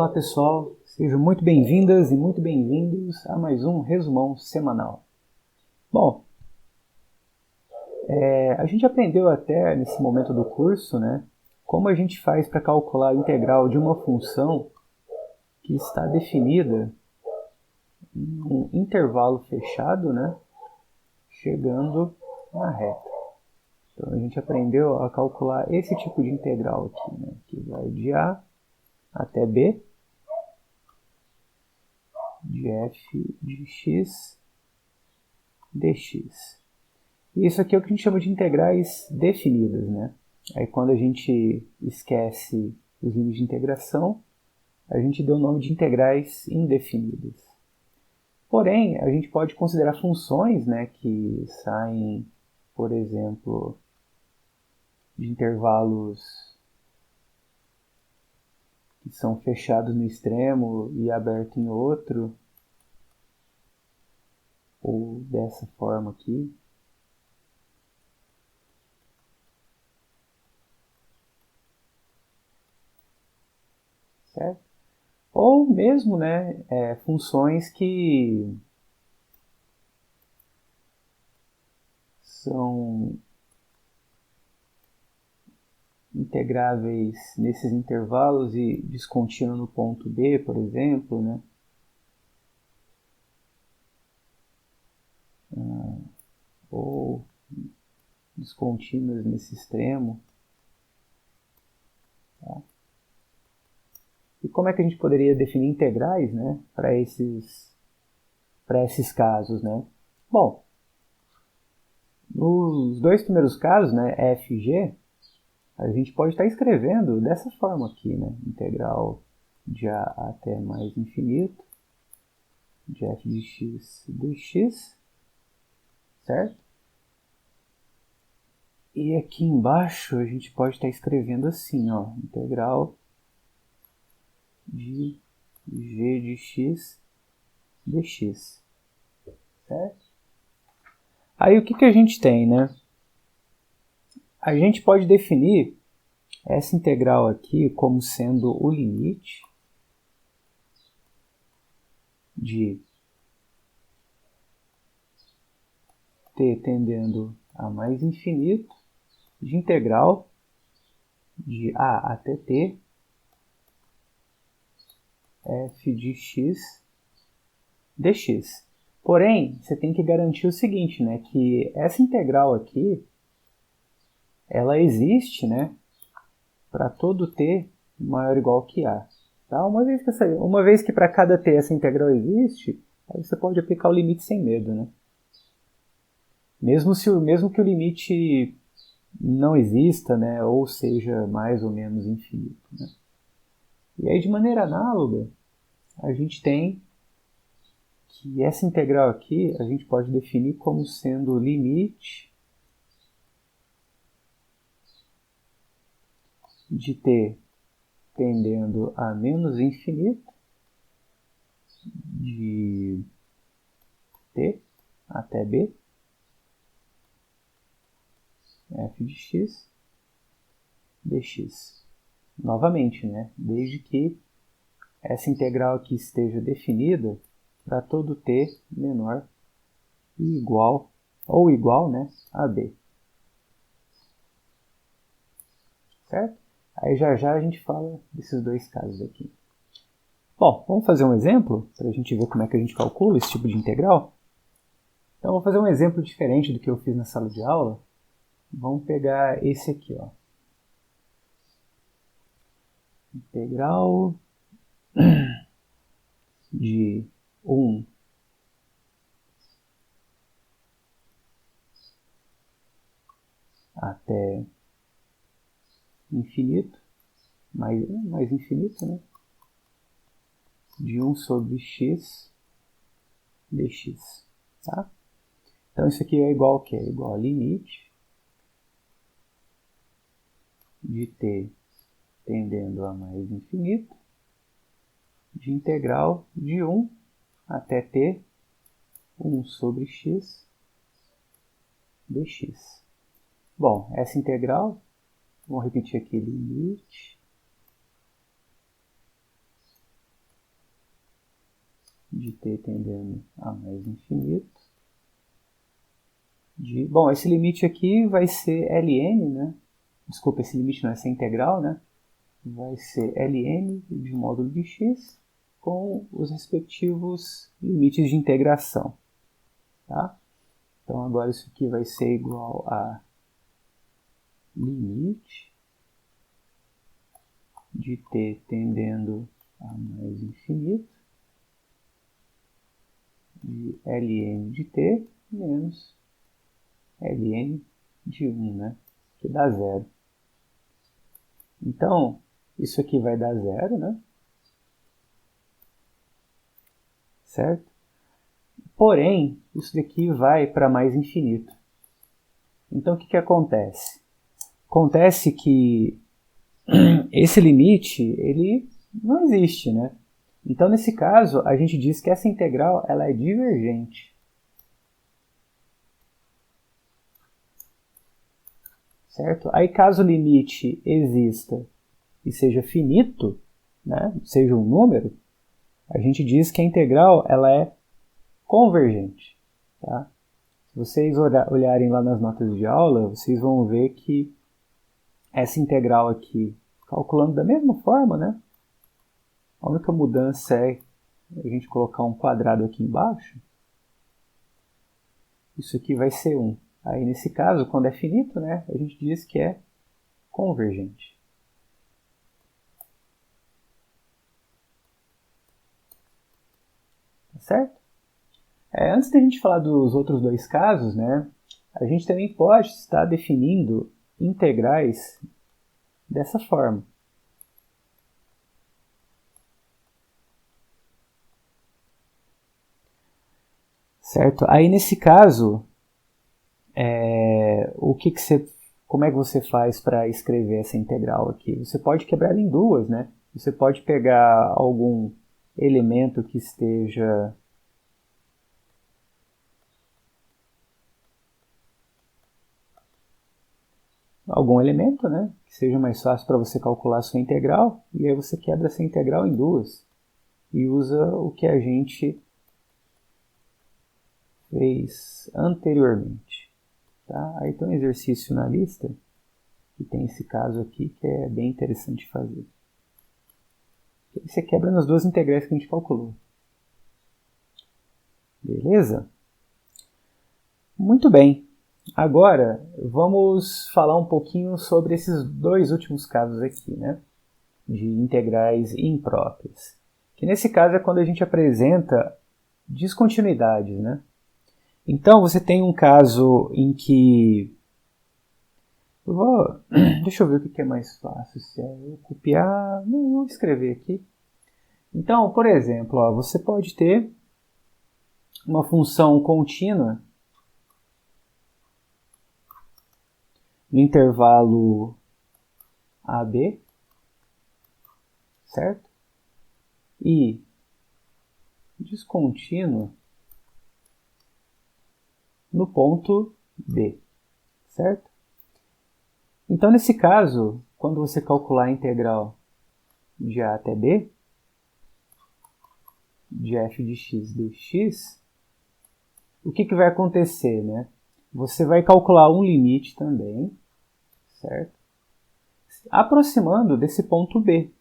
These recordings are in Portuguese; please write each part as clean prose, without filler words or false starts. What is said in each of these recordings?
Olá pessoal, sejam muito bem-vindas e muito bem-vindos a mais um resumão semanal. Bom, a gente aprendeu até nesse momento do curso, né, como a gente faz para calcular a integral de uma função que está definida em um intervalo fechado, né, chegando na reta. Então a gente aprendeu a calcular esse tipo de integral aqui, né, que vai de A até B, de f de x dx. Isso aqui é o que a gente chama de integrais definidas, né? Aí quando a gente esquece os limites de integração, a gente deu o nome de integrais indefinidas. Porém, a gente pode considerar funções, né, que saem, por exemplo, de intervalos que são fechados no extremo e abertos em outro, ou dessa forma aqui. Certo? Ou mesmo, né, funções que são integráveis nesses intervalos e descontínuo no ponto B, por exemplo, né? Ou descontínuas nesse extremo. Tá? E como é que a gente poderia definir integrais, né, para esses casos, né? Bom, nos dois primeiros casos, né, f e g, a gente pode estar escrevendo dessa forma aqui, né? Integral de a até mais infinito, de f de x dx, certo? E aqui embaixo a gente pode estar escrevendo assim, ó, integral de g de x dx, certo? Aí o que a gente tem, né? A gente pode definir essa integral aqui como sendo o limite de t tendendo a mais infinito de integral de a até t f de x dx. Porém, você tem que garantir o seguinte, né, que essa integral aqui, ela existe, né, para todo t maior ou igual que a. Tá? Uma vez que para cada t essa integral existe, aí você pode aplicar o limite sem medo, né? Mesmo que o limite não exista, né, ou seja mais ou menos infinito, né? E aí, de maneira análoga, a gente tem que essa integral aqui a gente pode definir como sendo o limite de t tendendo a menos infinito de t até b f de x dx. Novamente, né? Desde que essa integral aqui esteja definida para todo t menor e igual, ou igual, né, a b. Certo? Aí já a gente fala desses dois casos aqui. Bom, vamos fazer um exemplo para a gente ver como é que a gente calcula esse tipo de integral? Então, eu vou fazer um exemplo diferente do que eu fiz na sala de aula. Vamos pegar esse aqui, ó. Integral de 1 até infinito, mais infinito, né? De 1 sobre x dx. Tá? Então, isso aqui é igual ao quê? É igual a limite de t tendendo a mais infinito de integral de 1 até t 1 sobre x dx. Bom, essa integral, vamos repetir aqui, limite de t tendendo a mais infinito. Bom, esse limite aqui vai ser ln, né? Desculpa, esse limite não, essa integral, né? Vai ser ln de módulo de x com os respectivos limites de integração. Tá? Então agora isso aqui vai ser igual a limite de t tendendo a mais infinito de ln de t menos ln de 1, né? Que dá zero. Então, isso aqui vai dar zero, né? Certo? Porém, isso daqui vai para mais infinito. Então, o que acontece? Acontece que esse limite, ele não existe, né? Então, nesse caso, a gente diz que essa integral ela é divergente. Certo? Aí, caso o limite exista e seja finito, né? Seja um número, a gente diz que a integral ela é convergente. Tá? Se vocês olharem lá nas notas de aula, vocês vão ver que essa integral aqui, calculando da mesma forma, né? A única mudança é a gente colocar um quadrado aqui embaixo. Isso aqui vai ser 1. Aí, nesse caso, quando é finito, né, a gente diz que é convergente. Tá certo? Antes da gente falar dos outros dois casos, né, a gente também pode estar definindo integrais dessa forma. Certo? Aí, nesse caso, como é que você faz para escrever essa integral aqui? Você pode quebrar ela em duas, né? Você pode pegar algum elemento que esteja né? Que seja mais fácil para você calcular a sua integral, e aí você quebra essa integral em duas e usa o que a gente fez anteriormente. Tá? Aí tem um exercício na lista que tem esse caso aqui que é bem interessante fazer. Aí você quebra nas duas integrais que a gente calculou. Beleza? Muito bem. Agora, vamos falar um pouquinho sobre esses dois últimos casos aqui, né? De integrais impróprias. Que nesse caso é quando a gente apresenta descontinuidades, né? Então, você tem um caso em que... Deixa eu ver o que é mais fácil. Se é eu copiar... Não, vou escrever aqui. Então, por exemplo, você pode ter uma função contínua no intervalo AB, certo? E descontínua no ponto B, certo? Então, nesse caso, quando você calcular a integral de A até B, de f de x dx, o que vai acontecer, né? Você vai calcular um limite também, certo? Aproximando desse ponto B.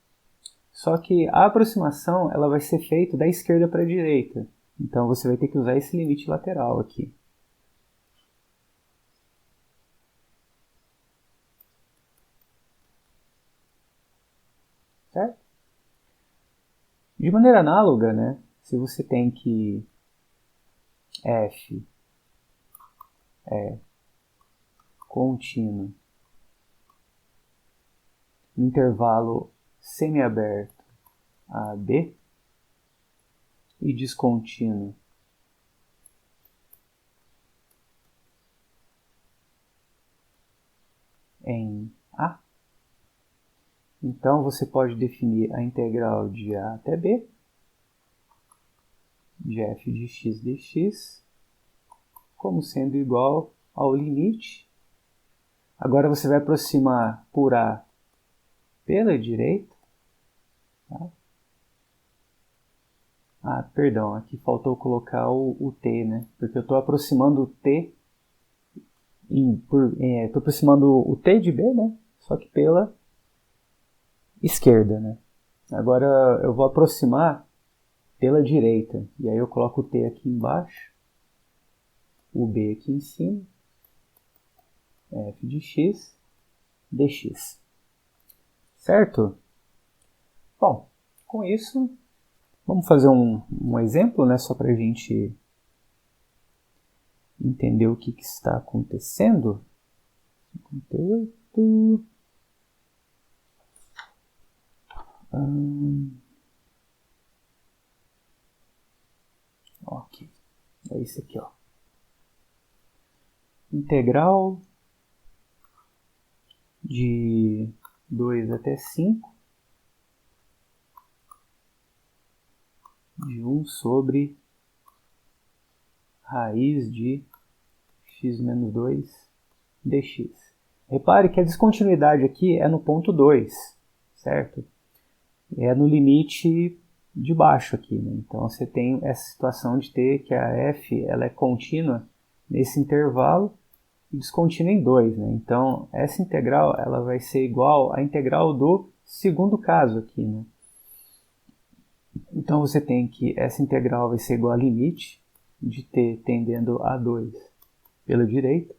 Só que a aproximação ela vai ser feita da esquerda para a direita. Então você vai ter que usar esse limite lateral aqui. Certo? De maneira análoga, né? Se você tem que f é contínuo no intervalo semiaberto a B e descontínuo em A, então você pode definir a integral de A até B de f de x dx como sendo igual ao limite. Agora você vai aproximar por A pela direita, tá? Ah, perdão, aqui faltou colocar o t, né? Porque eu estou aproximando o t, estou aproximando o t de b, né? Só que pela esquerda, né? Agora eu vou aproximar pela direita, e aí eu coloco o t aqui embaixo, o b aqui em cima, f de x, dx. Certo? Bom, com isso, vamos fazer um exemplo, né? Só para a gente entender o que está acontecendo. 58. Ok. É isso aqui, ó. Integral de 2 até 5 de 1 sobre raiz de x menos 2 dx. Repare que a descontinuidade aqui é no ponto 2, certo? É no limite de baixo aqui, né? Então você tem essa situação de ter que a f ela é contínua nesse intervalo e descontínua em 2, né? Então essa integral ela vai ser igual à integral do segundo caso aqui, né? Então você tem que essa integral vai ser igual a limite de t tendendo a 2 pela direita,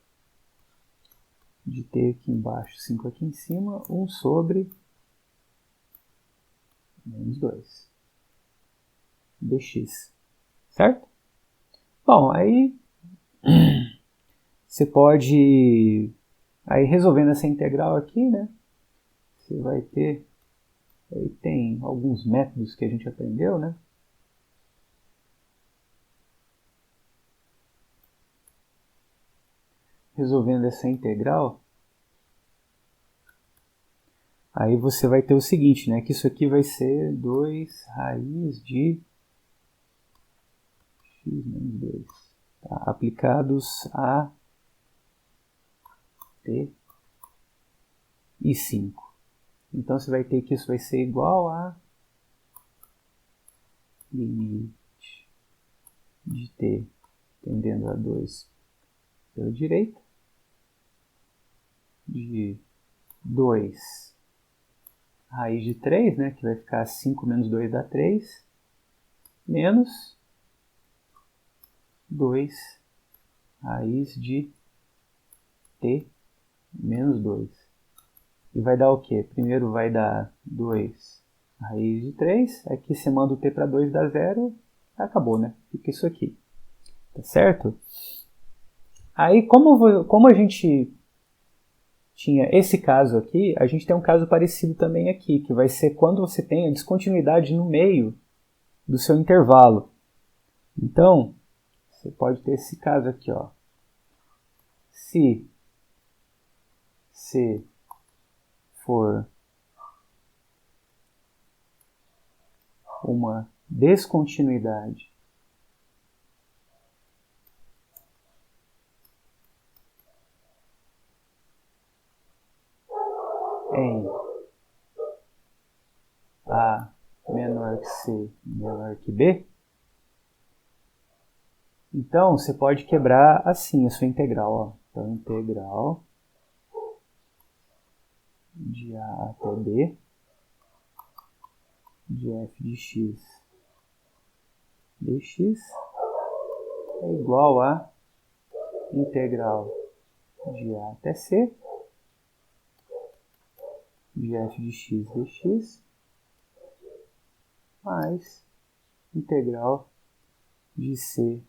de t aqui embaixo, 5 aqui em cima, 1 sobre menos 2 dx, certo? Bom, aí você pode, aí resolvendo essa integral aqui, né, você vai ter, aí tem alguns métodos que a gente aprendeu, né, resolvendo essa integral, aí você vai ter o seguinte, né, que isso aqui vai ser 2 raiz de x menos 2, tá, aplicados a t e 5. Então você vai ter que isso vai ser igual a limite de t tendendo a 2 pela direita, de 2 raiz de 3, né, que vai ficar 5 menos 2 dá 3, menos 2 raiz de t menos 2. E vai dar o quê? Primeiro vai dar 2 raiz de 3, aqui você manda o t para 2 dá 0, acabou, né? Fica isso aqui, tá certo? Aí, como a gente tinha esse caso aqui, a gente tem um caso parecido também aqui, que vai ser quando você tem a descontinuidade no meio do seu intervalo. Então, você pode ter esse caso aqui, ó. Se C for uma descontinuidade em A menor que C menor que B, então você pode quebrar assim a sua integral, ó. Então, integral de A até B de f de x dx é igual a integral de A até C de f de x dx mais integral de C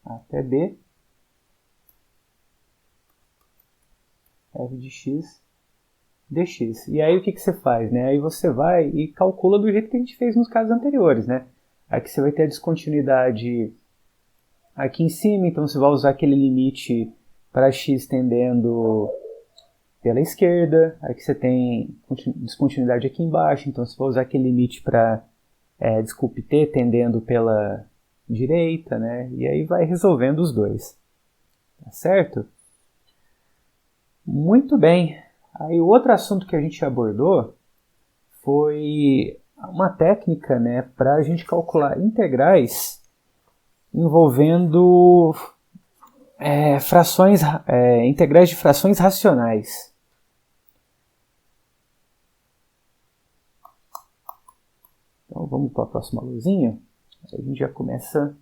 até B f de x dx. E aí o que você faz? Né? Aí você vai e calcula do jeito que a gente fez nos casos anteriores. Né? Aqui você vai ter a descontinuidade aqui em cima, então você vai usar aquele limite para x tendendo pela esquerda. Aqui você tem descontinuidade aqui embaixo, então você vai usar aquele limite para, t tendendo pela direita, né? E aí vai resolvendo os dois. Tá certo? Muito bem. Aí o outro assunto que a gente abordou foi uma técnica, né, para a gente calcular integrais envolvendo integrais de frações racionais. Então vamos para a próxima luzinha. A gente já começa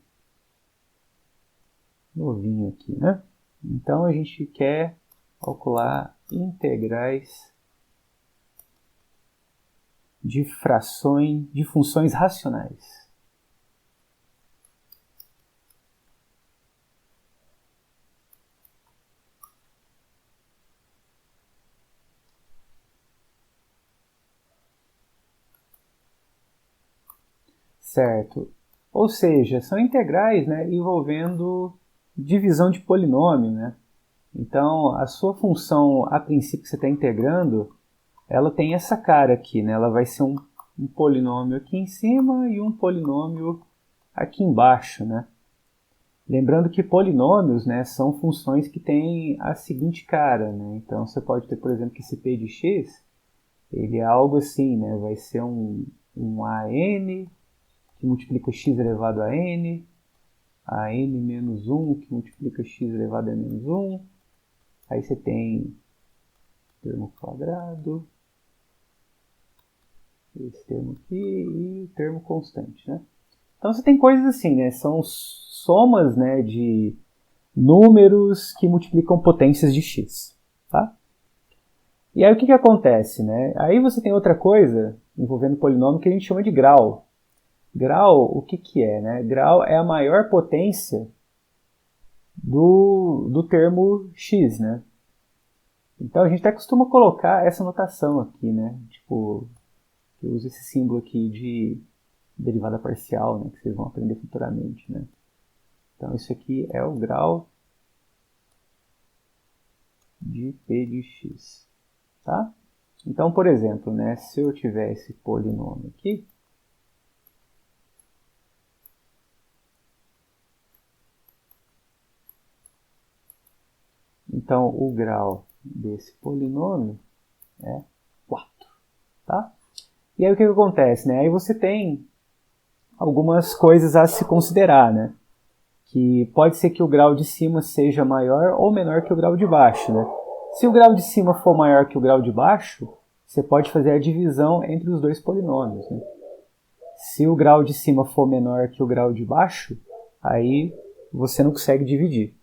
novinho aqui, né? Então a gente quer calcular integrais de funções racionais. Certo? Ou seja, são integrais, né, envolvendo divisão de polinômio, né? Então, a sua função, a princípio, que você está integrando, ela tem essa cara aqui, né? Ela vai ser um polinômio aqui em cima e um polinômio aqui embaixo, né? Lembrando que polinômios, né, são funções que têm a seguinte cara, né? Então, você pode ter, por exemplo, que esse p de x, ele é algo assim, né? Vai ser um an que multiplica x elevado a n menos 1 que multiplica x elevado a menos 1. Aí você tem termo quadrado, esse termo aqui e o termo constante, né? Então você tem coisas assim, né? São somas, né, de números que multiplicam potências de x, tá? E aí o que acontece, né? Aí você tem outra coisa envolvendo polinômio que a gente chama de grau. Grau, o que é, né? Grau é a maior potência do termo x, né? Então a gente até costuma colocar essa notação aqui, né? Tipo, eu uso esse símbolo aqui de derivada parcial, né? Que vocês vão aprender futuramente, né? Então isso aqui é o grau de p de x, tá? Então, por exemplo, né? Se eu tiver esse polinômio aqui, então o grau desse polinômio é 4, tá? E aí o que acontece, né? Aí você tem algumas coisas a se considerar, né? Que pode ser que o grau de cima seja maior ou menor que o grau de baixo, né? Se o grau de cima for maior que o grau de baixo, você pode fazer a divisão entre os dois polinômios, né? Se o grau de cima for menor que o grau de baixo, aí você não consegue dividir,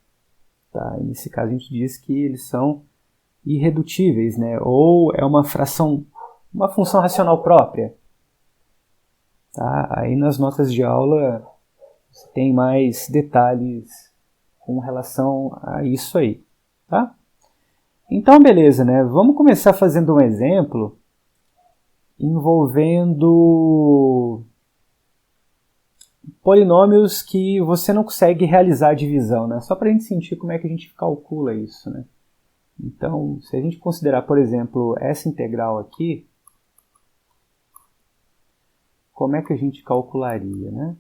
tá? E nesse caso a gente diz que eles são irredutíveis, né? Ou é uma fração, uma função racional própria. Tá? Aí nas notas de aula você tem mais detalhes com relação a isso aí. Tá? Então, beleza, né? Vamos começar fazendo um exemplo envolvendo polinômios que você não consegue realizar a divisão, né? Só para a gente sentir como é que a gente calcula isso, né? Então, se a gente considerar, por exemplo, essa integral aqui, como é que a gente calcularia, né?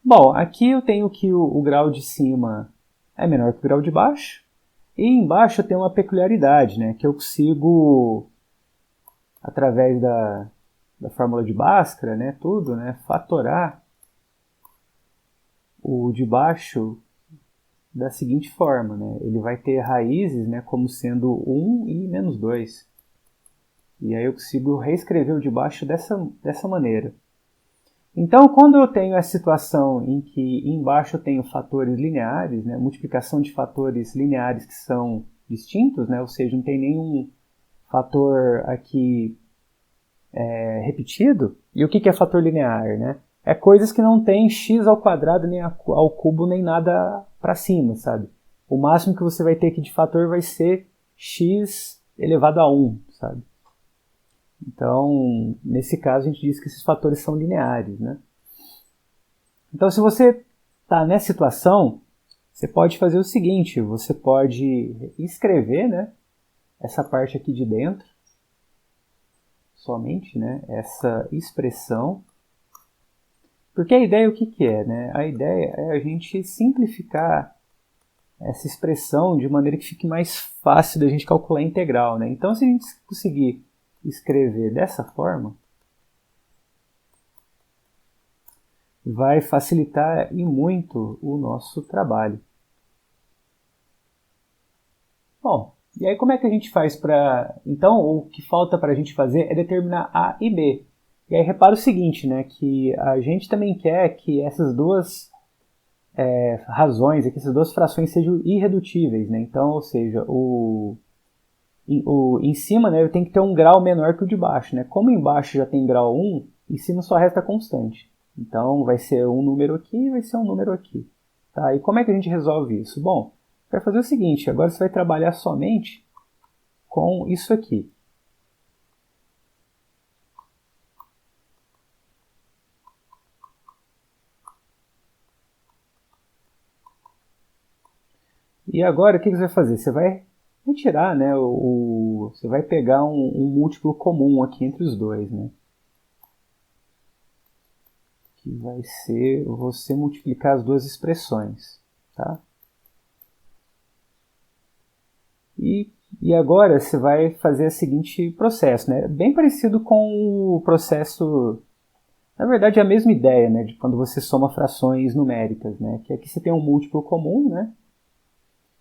Bom, aqui eu tenho que o grau de cima é menor que o grau de baixo, e embaixo eu tenho uma peculiaridade, né? Que eu consigo, através da fórmula de Bhaskara, né? Tudo, né? Fatorar o de baixo da seguinte forma, né? Ele vai ter raízes, né, como sendo 1 e menos 2. E aí eu consigo reescrever o de baixo dessa maneira. Então, quando eu tenho essa situação em que embaixo eu tenho fatores lineares, né, multiplicação de fatores lineares que são distintos, né, ou seja, não tem nenhum fator aqui repetido. E o que é fator linear? Né? É coisas que não tem x ao quadrado, nem ao cubo, nem nada para cima, sabe? O máximo que você vai ter aqui de fator vai ser x elevado a 1, sabe? Então, nesse caso, a gente diz que esses fatores são lineares, né? Então, se você está nessa situação, você pode fazer o seguinte, você pode escrever, né, essa parte aqui de dentro, somente, né, essa expressão. Porque a ideia o que é, né? A ideia é a gente simplificar essa expressão de maneira que fique mais fácil da gente calcular a integral, né? Então, se a gente conseguir escrever dessa forma, vai facilitar e muito o nosso trabalho. Bom, e aí como é que a gente faz para... Então, o que falta para a gente fazer é determinar A e B. E aí repara o seguinte, né, que a gente também quer que essas duas razões, que essas duas frações sejam irredutíveis, né? Então, ou seja, em cima, né, tem que ter um grau menor que o de baixo, né? Como embaixo já tem grau 1, em cima só resta constante. Então, vai ser um número aqui e vai ser um número aqui. Tá? E como é que a gente resolve isso? Bom, vai fazer o seguinte, agora você vai trabalhar somente com isso aqui. E agora, o que você vai fazer? Você vai retirar, né, você vai pegar um múltiplo comum aqui entre os dois, né? Que vai ser você multiplicar as duas expressões, tá? E agora você vai fazer o seguinte processo, né? Bem parecido com o processo, na verdade é a mesma ideia, né? De quando você soma frações numéricas, né? Que aqui você tem um múltiplo comum, né?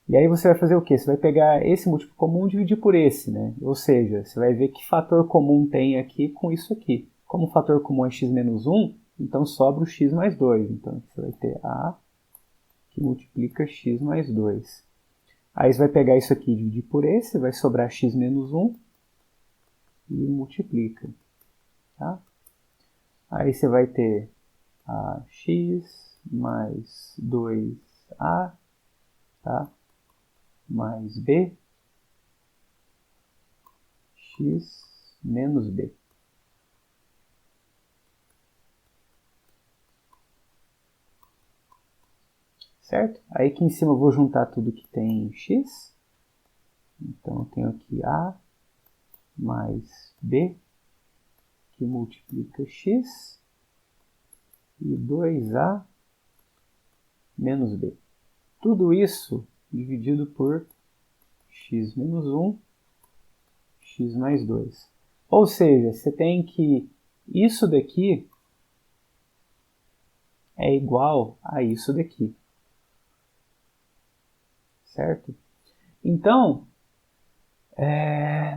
E aí você vai fazer o quê? Você vai pegar esse múltiplo comum e dividir por esse, né? Ou seja, você vai ver que fator comum tem aqui com isso aqui. Como o fator comum é x menos 1, então sobra o x mais 2. Então você vai ter A que multiplica x mais 2. Aí você vai pegar isso aqui e dividir por esse, vai sobrar x menos 1 e multiplica. Tá? Aí você vai ter x mais 2a, tá? Mais b, x menos b. Certo? Aí aqui em cima eu vou juntar tudo que tem x. Então eu tenho aqui a mais b, que multiplica x, e 2a menos b. Tudo isso dividido por x menos 1, x mais 2. Ou seja, você tem que isso daqui é igual a isso daqui. Certo? Então,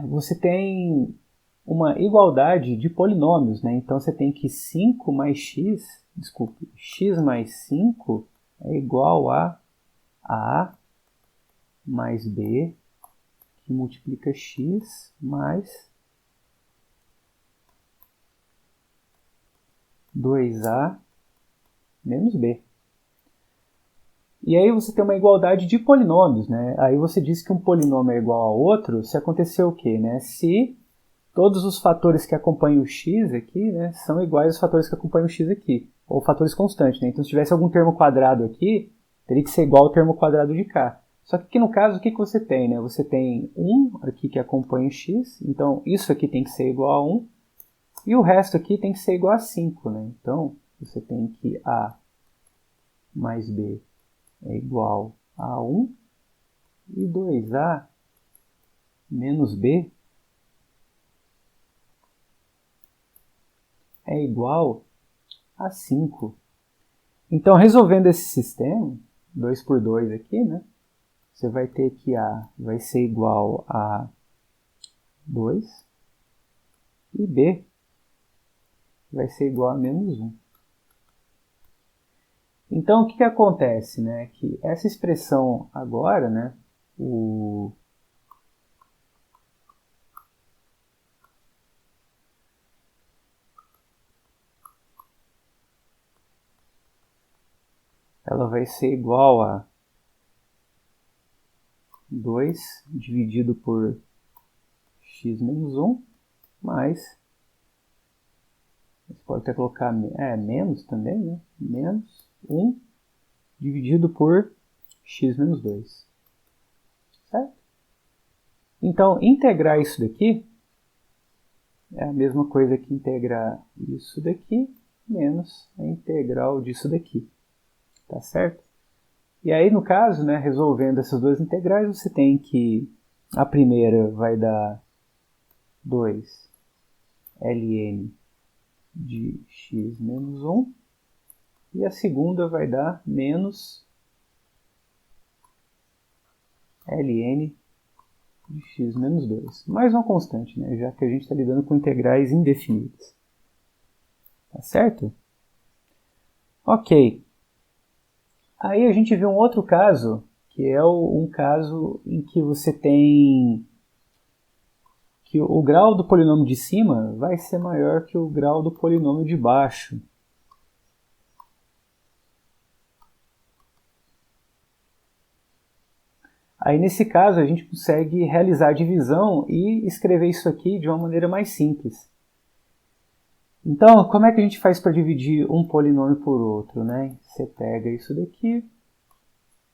você tem uma igualdade de polinômios, né? Então você tem que 5 mais x, desculpe, x mais 5 é igual a mais b, que multiplica x mais 2a menos b. E aí você tem uma igualdade de polinômios, né? Aí você diz que um polinômio é igual a outro se acontecer o quê, né? Se todos os fatores que acompanham o x aqui, né, são iguais aos fatores que acompanham o x aqui, ou fatores constantes, né? Então se tivesse algum termo quadrado aqui, teria que ser igual ao termo quadrado de cá. Só que aqui no caso, o que você tem, né? Você tem 1 aqui que acompanha o x, então isso aqui tem que ser igual a 1, e o resto aqui tem que ser igual a 5, né? Então você tem que a mais b é igual a 1 e 2a menos b é igual a 5. Então, resolvendo esse sistema, 2 por 2 aqui, né? Você vai ter que a vai ser igual a 2 e b vai ser igual a menos 1. Então, o que acontece, né? Que essa expressão agora, né? Ela vai ser igual a 2 dividido por x menos 1, mais, você pode até colocar menos também, né? Menos 1 dividido por x menos 2. Certo? Então, integrar isso daqui é a mesma coisa que integrar isso daqui menos a integral disso daqui. Tá certo? E aí, no caso, né, resolvendo essas duas integrais, você tem que a primeira vai dar 2 ln de x menos 1, e a segunda vai dar menos ln de x menos 2. Mais uma constante, né, já que a gente está lidando com integrais indefinidas. Tá certo? Ok. Aí a gente vê um outro caso, que é um caso em que você tem que o grau do polinômio de cima vai ser maior que o grau do polinômio de baixo. Aí nesse caso a gente consegue realizar a divisão e escrever isso aqui de uma maneira mais simples. Então, como é que a gente faz para dividir um polinômio por outro, né? Você pega isso daqui,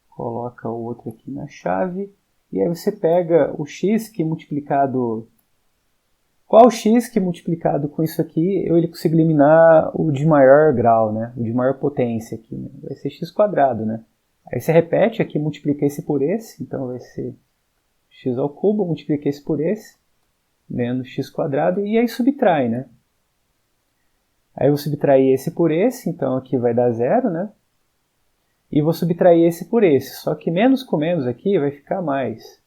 coloca o outro aqui na chave, e aí você pega o x que multiplicado... Qual x que multiplicado com isso aqui, ele consigo eliminar o de maior grau, né? O de maior potência aqui, né? Vai ser x quadrado, né? Aí você repete aqui, multiplica esse por esse, então vai ser x ao cubo, multiplica esse por esse, menos x quadrado, e aí subtrai, né? Aí eu vou subtrair esse por esse, então aqui vai dar zero, né? E vou subtrair esse por esse, só que menos com menos aqui vai ficar mais.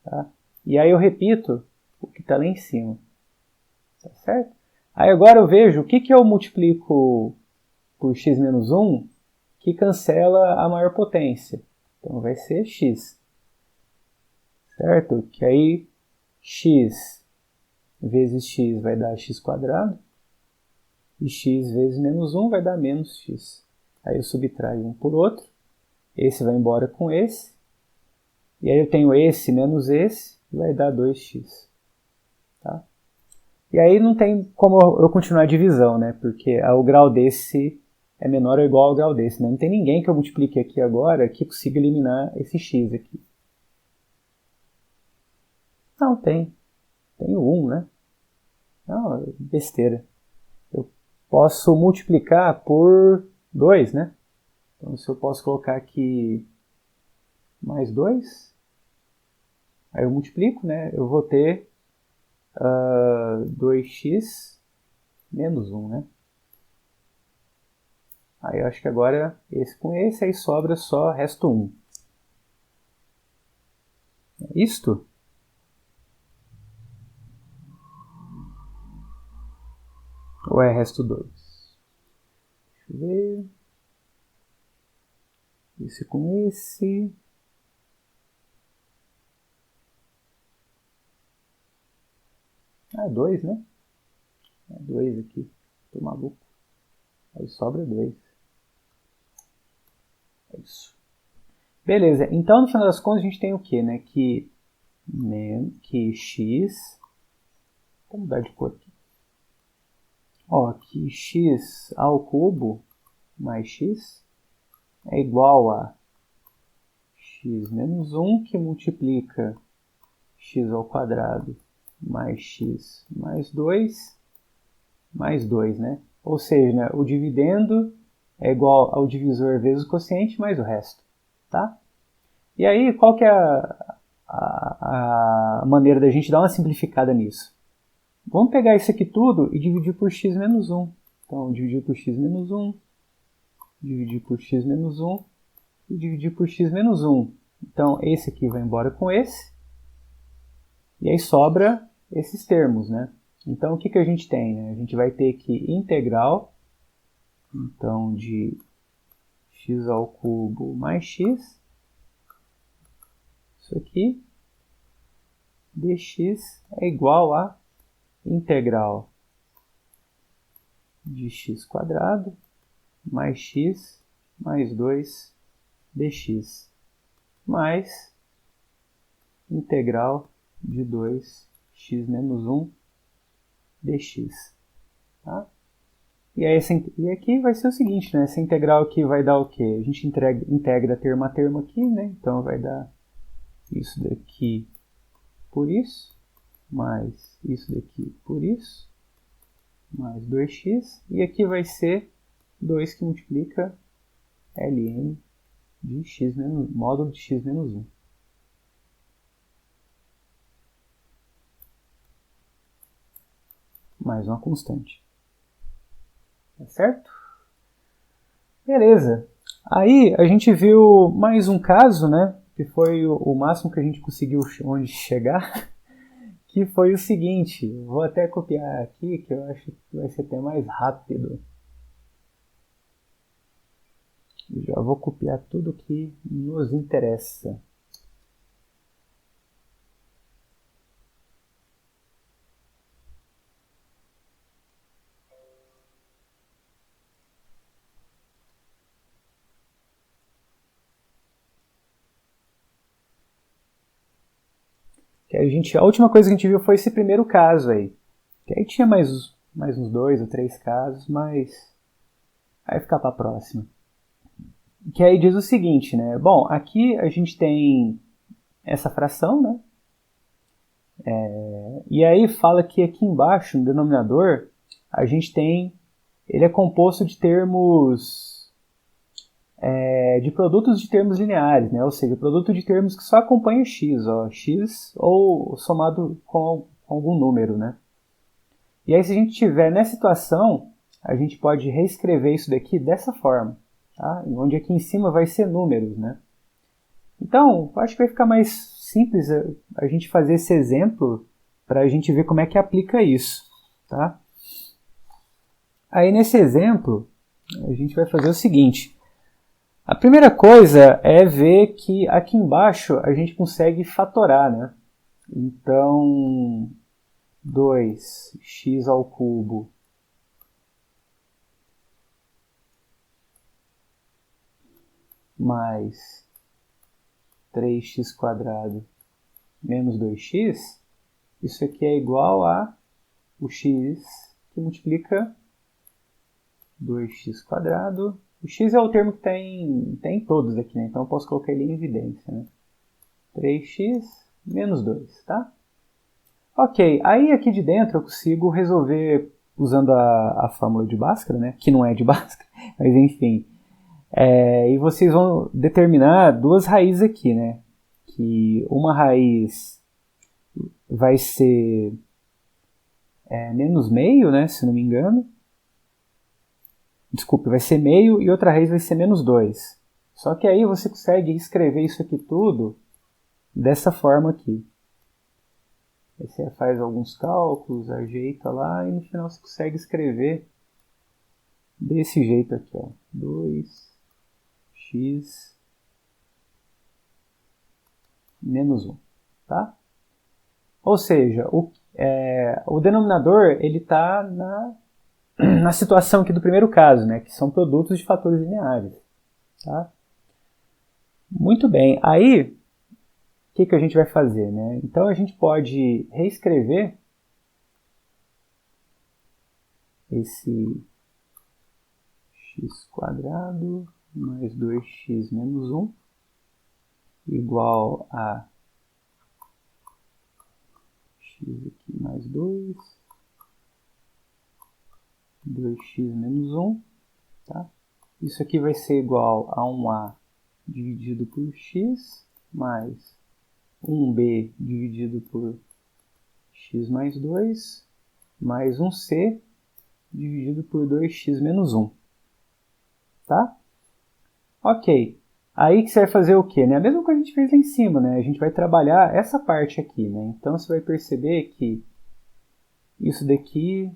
Tá? E aí eu repito o que está lá em cima. Tá certo? Aí agora eu vejo o que eu multiplico por x menos 1 que cancela a maior potência. Então vai ser x. Certo? Que aí x vezes x vai dar x quadrado. E x vezes menos 1 vai dar menos x. Aí eu subtraio um por outro. Esse vai embora com esse. E aí eu tenho esse menos esse, vai dar 2x. Tá? E aí não tem como eu continuar a divisão, né? Porque o grau desse é menor ou igual ao grau desse. Né? Não tem ninguém que eu multiplique aqui agora que consiga eliminar esse x aqui. Não, tem. Tem o 1, né? Não, besteira. Eu posso multiplicar por 2, né? Então, se eu posso colocar aqui mais 2, aí eu multiplico, né? Eu vou ter 2x menos 1, né? Aí eu acho que agora esse com esse, aí sobra só resto 1. É isto? Ou é resto 2? Deixa eu ver. Esse com esse. Ah, 2, né? É 2 aqui. Tô maluco. Aí sobra 2. É isso. Beleza. Então, no final das contas, a gente tem o quê, né? Que x... Vou mudar de cor aqui. Ó, que x ao cubo mais x é igual a x menos 1, que multiplica x ao quadrado mais x mais 2, né? Ou seja, né, o dividendo é igual ao divisor vezes o quociente mais o resto, tá? E aí, qual que é a maneira da gente dar uma simplificada nisso? Vamos pegar isso aqui tudo e dividir por x menos 1. Então, dividir por x menos 1, dividir por x menos 1 e dividir por x menos 1. Então, esse aqui vai embora com esse. E aí sobra esses termos, né? Então, o que a gente tem? Né? A gente vai ter que integral, então, de x ao cubo mais x, isso aqui, dx é igual a integral de x quadrado mais x mais 2 dx, mais integral de 2x menos 1 dx. Tá? E aqui vai ser o seguinte, né? Essa integral aqui vai dar o quê? A gente integra termo a termo aqui, né? Então vai dar isso daqui por isso, mais isso daqui por isso, mais 2x. E aqui vai ser 2 que multiplica ln de x menos, módulo de x menos 1. Mais uma constante. Tá certo? Beleza. Aí a gente viu mais um caso, né? Que foi o máximo que a gente conseguiu onde chegar. Que foi o seguinte. Vou até copiar aqui, que eu acho que vai ser até mais rápido. Já vou copiar tudo que nos interessa. Que a última coisa que a gente viu foi esse primeiro caso aí. Que aí tinha mais uns 2 ou 3 casos, mas aí vai ficar para a próxima. Que aí diz o seguinte, né? Bom, aqui a gente tem essa fração, né? E aí fala que aqui embaixo, no denominador, a gente tem... Ele é composto de termos... de produtos de termos lineares, né? Ou seja, produto de termos que só acompanha x, ó, x ou somado com algum número, né? E aí se a gente estiver nessa situação, a gente pode reescrever isso daqui dessa forma, tá? Onde aqui em cima vai ser números, né? Então, acho que vai ficar mais simples a gente fazer esse exemplo para a gente ver como é que aplica isso, tá? Aí nesse exemplo, a gente vai fazer o seguinte. A primeira coisa é ver que aqui embaixo a gente consegue fatorar, né? Então, 2x ao cubo mais 3x quadrado menos 2x, isso aqui é igual a o x que multiplica 2x quadrado. O x é o termo que tem todos aqui, né? Então eu posso colocar ele em evidência, né? 3x menos 2, tá? Ok, aí aqui de dentro eu consigo resolver usando a fórmula de Bhaskara, né? Que não é de Bhaskara, mas enfim. E vocês vão determinar duas raízes aqui, né? Que uma raiz vai ser menos meio, né? Se não me engano. Desculpe, vai ser meio e outra raiz vai ser menos 2. Só que aí você consegue escrever isso aqui tudo dessa forma aqui. Aí você faz alguns cálculos, ajeita lá e no final você consegue escrever desse jeito aqui, ó. 2x menos 1, tá? Ou seja, o denominador ele está na situação aqui do primeiro caso, né, que são produtos de fatores lineares. Tá? Muito bem, aí o que a gente vai fazer? Né? Então a gente pode reescrever esse x quadrado mais 2x menos 1 igual a x aqui mais 2x menos 1, tá? Isso aqui vai ser igual a 1a dividido por x mais 1b dividido por x mais 2 mais 1c dividido por 2x menos 1, tá? Ok, aí que você vai fazer o quê? Né? A mesma coisa que a gente fez lá em cima, né? A gente vai trabalhar essa parte aqui, né? Então você vai perceber que isso daqui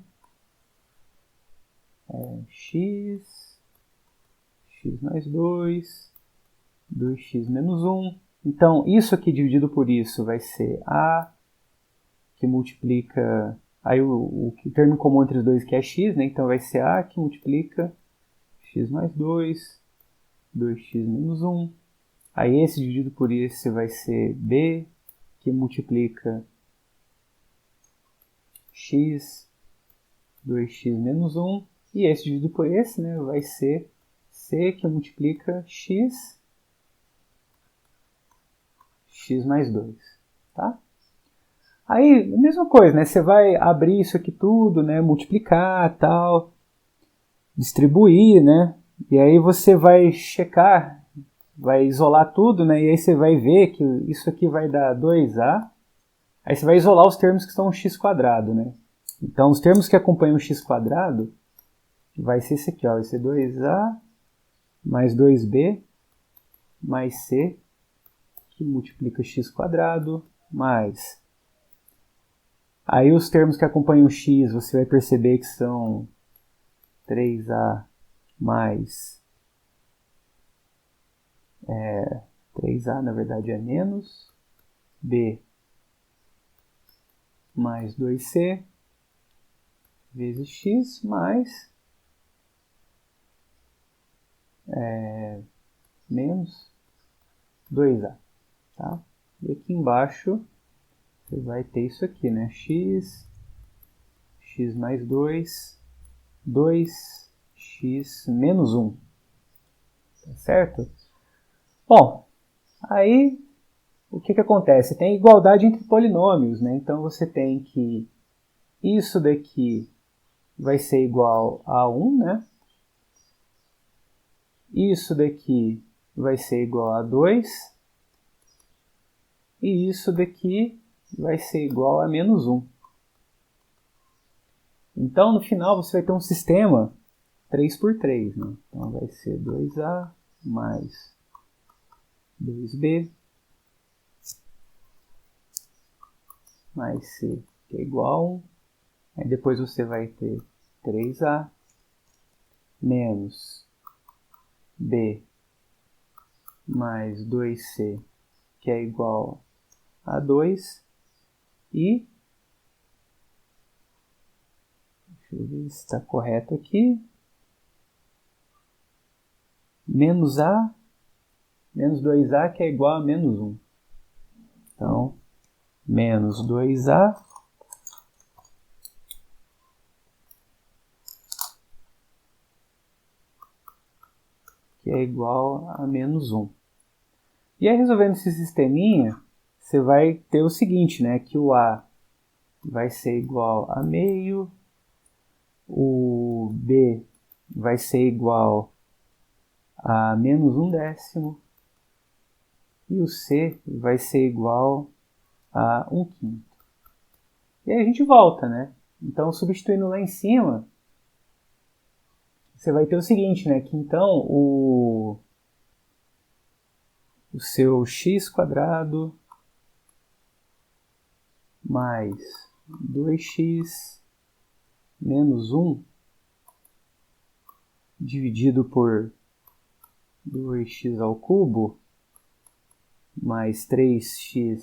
x mais 2, 2x menos 1. Então, isso aqui dividido por isso vai ser a, que multiplica... Aí o termo comum entre os dois que é x, né? Então vai ser a que multiplica x mais 2, 2x menos 1. Aí esse dividido por esse vai ser b, que multiplica x, 2x menos 1. E esse dividido por esse, né, vai ser c, que multiplica x mais 2, tá? Aí, a mesma coisa, né, você vai abrir isso aqui tudo, né, multiplicar, tal, distribuir, né, e aí você vai checar vai isolar tudo, né? E aí você vai ver que isso aqui vai dar 2a. Aí você vai isolar os termos que estão no x², né? Então, os termos que acompanham o x² vai ser esse aqui, ó. Vai ser 2a mais 2b mais c, que multiplica x², mais... Aí os termos que acompanham o x, você vai perceber que são 3a mais... 3a, na verdade, é menos b mais 2c vezes x mais menos 2a, tá? E aqui embaixo você vai ter isso aqui, né? x mais 2, 2x menos 1, tá certo? Bom, aí o que acontece? Tem igualdade entre polinômios, né? Então você tem que isso daqui vai ser igual a 1, né? Isso daqui vai ser igual a 2. E isso daqui vai ser igual a menos 1. Então, no final, você vai ter um sistema 3 por 3, né? Então, vai ser 2a mais 2b mais c, que é igual a 1. Aí depois você vai ter 3a menos b mais 2c, que é igual a 2. E, deixa eu ver se está correto aqui, menos 2a, que é igual a menos 1. Então, menos 2a que é igual a menos 1. E aí, resolvendo esse sisteminha, você vai ter o seguinte, né? Que o a vai ser igual a meio, o b vai ser igual a menos 1/10, e o c vai ser igual a 1/5. E aí a gente volta, né? Então, substituindo lá em cima, você vai ter o seguinte, né? Que então o seu x² mais 2x menos 1 dividido por 2x ao cubo mais 3x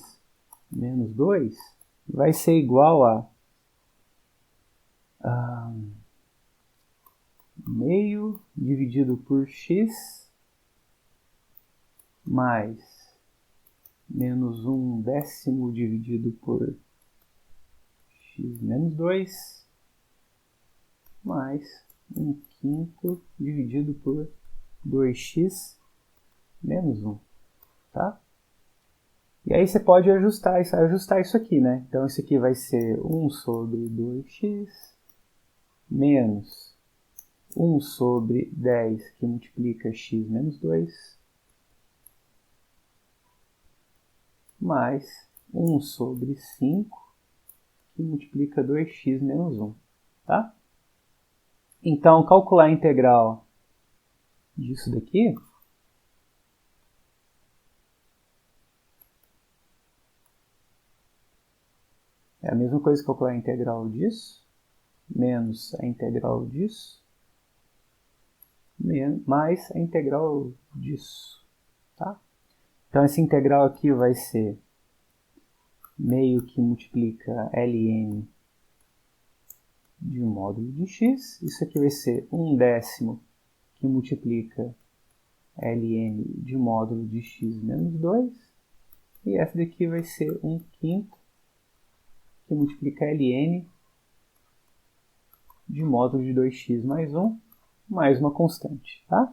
menos 2 vai ser igual a meio dividido por x mais menos 1/10 dividido por x menos 2 mais 1/5 dividido por 2x menos 1, tá? E aí você pode ajustar isso aqui, né? Então isso aqui vai ser 1 sobre 2x menos 1 sobre 10, que multiplica x menos 2, mais 1 sobre 5, que multiplica 2x menos 1, tá? Então, calcular a integral disso daqui é a mesma coisa que calcular a integral disso, menos a integral disso, mais a integral disso, tá? Então, essa integral aqui vai ser meio que multiplica ln de módulo de x. Isso aqui vai ser 1/10 que multiplica ln de módulo de x menos 2. E essa daqui vai ser 1/5 que multiplica ln de módulo de 2x mais 1, mais uma constante, tá?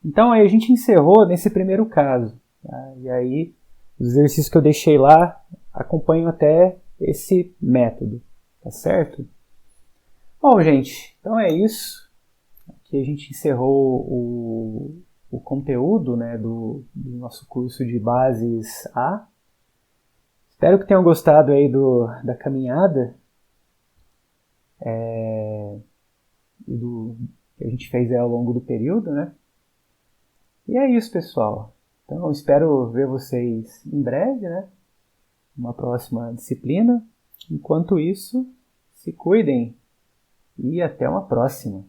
Então, aí a gente encerrou nesse primeiro caso. Tá? E aí, os exercícios que eu deixei lá acompanham até esse método, tá certo? Bom, gente, então é isso. Aqui a gente encerrou o conteúdo, né, do nosso curso de Bases A. Espero que tenham gostado aí da caminhada que a gente fez aí ao longo do período, né? E é isso, pessoal. Então, espero ver vocês em breve, né? Uma próxima disciplina. Enquanto isso, se cuidem e até uma próxima.